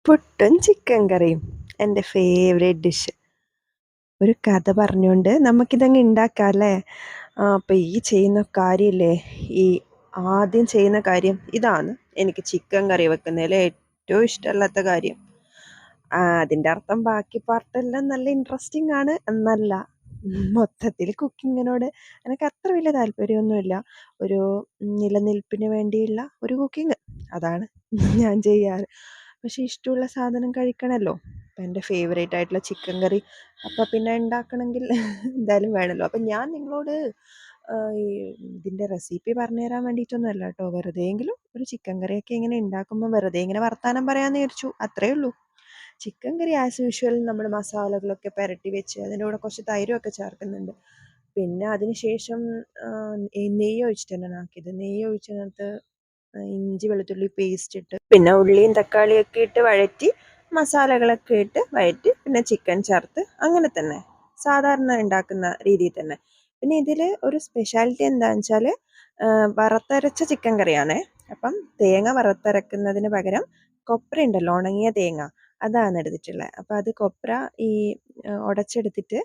പുട്ടും ചിക്കൻ കറിയും എൻ്റെ ഫേവറേറ്റ് ഡിഷ്. ഒരു കഥ പറഞ്ഞുകൊണ്ട് നമുക്കിതങ്ങ് ഉണ്ടാക്കാം അല്ലേ? അപ്പോൾ ഈ ചെയ്യുന്ന കാര്യമില്ലേ, ഈ ആദ്യം ചെയ്യുന്ന കാര്യം ഇതാണ്. എനിക്ക് ചിക്കൻ കറി വെക്കുന്നതിൽ ഏറ്റവും ഇഷ്ടമല്ലാത്ത കാര്യം. അതിൻ്റെ അർത്ഥം ബാക്കി പാർട്ടെല്ലാം നല്ല ഇൻട്രസ്റ്റിംഗ് ആണ് എന്നല്ല. മൊത്തത്തിൽ കുക്കിങ്ങിനോട് എനിക്ക് അത്ര വലിയ താല്പര്യമൊന്നുമില്ല. ഒരു നിലനിൽപ്പിന് വേണ്ടിയുള്ള ഒരു കുക്കിംഗ്, അതാണ് ഞാൻ ചെയ്യാറ്. പക്ഷേ ഇഷ്ടമുള്ള സാധനം കഴിക്കണമല്ലോ. അപ്പം എൻ്റെ ഫേവറേറ്റ് ആയിട്ടുള്ള ചിക്കൻ കറി അപ്പം പിന്നെ ഉണ്ടാക്കണമെങ്കിൽ എന്തായാലും വേണമല്ലോ. അപ്പം ഞാൻ നിങ്ങളോട് ഈ ഇതിൻ്റെ റെസിപ്പി പറഞ്ഞു തരാൻ വേണ്ടിയിട്ടൊന്നും അല്ല കേട്ടോ, വെറുതെയെങ്കിലും ഒരു ചിക്കൻ കറിയൊക്കെ ഇങ്ങനെ ഉണ്ടാക്കുമ്പോൾ വെറുതെ ഇങ്ങനെ വർത്താനം പറയാമെന്ന് വിചാരിച്ചു, അത്രയേ ഉള്ളൂ. ചിക്കൻ കറി ആസ് യൂഷ്വൽ നമ്മൾ മസാലകളൊക്കെ പുരട്ടി വെച്ച് അതിൻ്റെ കൂടെ കുറച്ച് തൈരൊക്കെ ചേർക്കുന്നുണ്ട്. പിന്നെ അതിന് ശേഷം നെയ്യ് ഒഴിച്ചിട്ട് തന്നെയാണ് ആക്കിയത്. നെയ്യ് ഒഴിച്ചതിനകത്ത് ഇഞ്ചി വെളുത്തുള്ളി പേസ്റ്റ് ഇട്ട് പിന്നെ ഉള്ളിയും തക്കാളിയൊക്കെ ഇട്ട് വഴറ്റി മസാലകളൊക്കെ ഇട്ട് വഴറ്റി പിന്നെ ചിക്കൻ ചേർത്ത് അങ്ങനെ തന്നെ സാധാരണ ഉണ്ടാക്കുന്ന രീതിയിൽ തന്നെ. പിന്നെ ഇതിൽ ഒരു സ്പെഷ്യാലിറ്റി എന്താണെന്ന് വെച്ചാൽ വറുത്തരച്ച ചിക്കൻ കറിയാണേ. അപ്പം തേങ്ങ വറുത്തരക്കുന്നതിന് പകരം കൊപ്ര ഉണ്ടല്ലോ, ഉണങ്ങിയ തേങ്ങ, അതാണ് എടുത്തിട്ടുള്ളത്. അപ്പോൾ അത് കൊപ്ര ഈ ഉടച്ചെടുത്തിട്ട്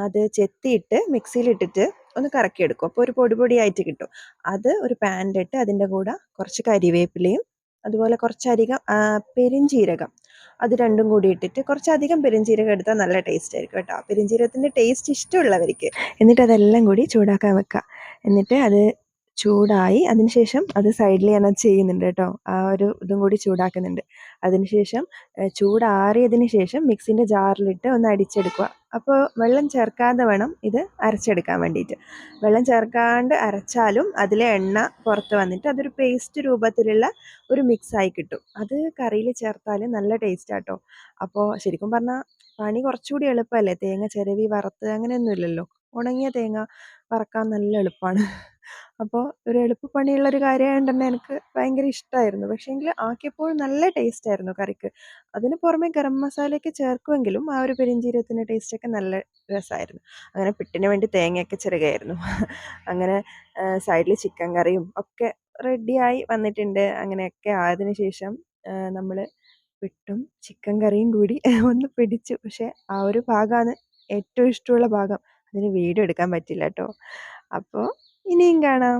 അത് ചെത്തിയിട്ട് മിക്സിയിലിട്ടിട്ട് ഒന്ന് കറക്കിയെടുക്കും. അപ്പോൾ ഒരു പൊടി പൊടിയായിട്ട് കിട്ടും. അത് ഒരു പാനിലിട്ട് അതിൻ്റെ കൂടെ കുറച്ച് കരിവേപ്പിലയും അതുപോലെ കുറച്ചധികം പെരിഞ്ജീരകം, അത് രണ്ടും കൂടി ഇട്ടിട്ട് കുറച്ചധികം പെരിഞ്ജീരകം എടുത്താൽ നല്ല ടേസ്റ്റ് ആയിരിക്കും കേട്ടോ. പെരിഞ്ജീരകത്തിൻ്റെ ടേസ്റ്റ് ഇഷ്ടമുള്ളവർക്ക്. എന്നിട്ട് അതെല്ലാം കൂടി ചൂടാക്കാൻ വെക്കുക. എന്നിട്ട് അത് ചൂടായി അതിനുശേഷം അത് സൈഡിൽ ഞാൻ ചെയ്യുന്നുണ്ട് കേട്ടോ. ആ ഒരു ഇതും കൂടി ചൂടാക്കുന്നുണ്ട്. അതിനുശേഷം ചൂടാറിയതിന് ശേഷം മിക്സിൻ്റെ ജാറിലിട്ട് ഒന്ന് അടിച്ചെടുക്കുക. അപ്പോൾ വെള്ളം ചേർക്കാതെ വേണം ഇത് അരച്ചെടുക്കാൻ വേണ്ടിയിട്ട്. വെള്ളം ചേർക്കാണ്ട് അരച്ചാലും അതിലെ എണ്ണ പുറത്ത് വന്നിട്ട് അതൊരു പേസ്റ്റ് രൂപത്തിലുള്ള ഒരു മിക്സായി കിട്ടും. അത് കറിയിൽ ചേർത്താൽ നല്ല ടേസ്റ്റ് ആട്ടോ. അപ്പോൾ ശരിക്കും പറഞ്ഞാൽ പണി കുറച്ചുകൂടി എളുപ്പമല്ലേ, തേങ്ങ ചിരവി വറുത്ത് അങ്ങനെയൊന്നുമില്ലല്ലോ. ഉണങ്ങിയ തേങ്ങ വറക്കാൻ നല്ല എളുപ്പമാണ്. അപ്പോൾ ഒരു എളുപ്പപ്പണിയുള്ളൊരു കാര്യമായതുകൊണ്ട് തന്നെ എനിക്ക് ഭയങ്കര ഇഷ്ടമായിരുന്നു. പക്ഷേങ്കിൽ ആക്കിയപ്പോൾ നല്ല ടേസ്റ്റ് ആയിരുന്നു കറിക്ക്. അതിന് പുറമെ ഗരം മസാലയൊക്കെ ചേർക്കുമെങ്കിലും ആ ഒരു പെരിഞ്ജീരകത്തിൻ്റെ ടേസ്റ്റൊക്കെ നല്ല രസമായിരുന്നു. അങ്ങനെ പുട്ടിന് വേണ്ടി തേങ്ങയൊക്കെ ചിരകിയായിരുന്നു. അങ്ങനെ സൈഡിൽ ചിക്കൻ കറിയും ഒക്കെ റെഡിയായി വന്നിട്ടുണ്ട്. അങ്ങനെയൊക്കെ ആയതിനു ശേഷം നമ്മൾ പുട്ടും ചിക്കൻ കറിയും കൂടി ഒന്ന് പിടിച്ചു. പക്ഷേ ആ ഒരു ഭാഗമാണ് ഏറ്റവും ഇഷ്ടമുള്ള ഭാഗം. അതിന് വീഡിയോ എടുക്കാൻ പറ്റില്ല കേട്ടോ. അപ്പോൾ ഇനിയും കാണാം.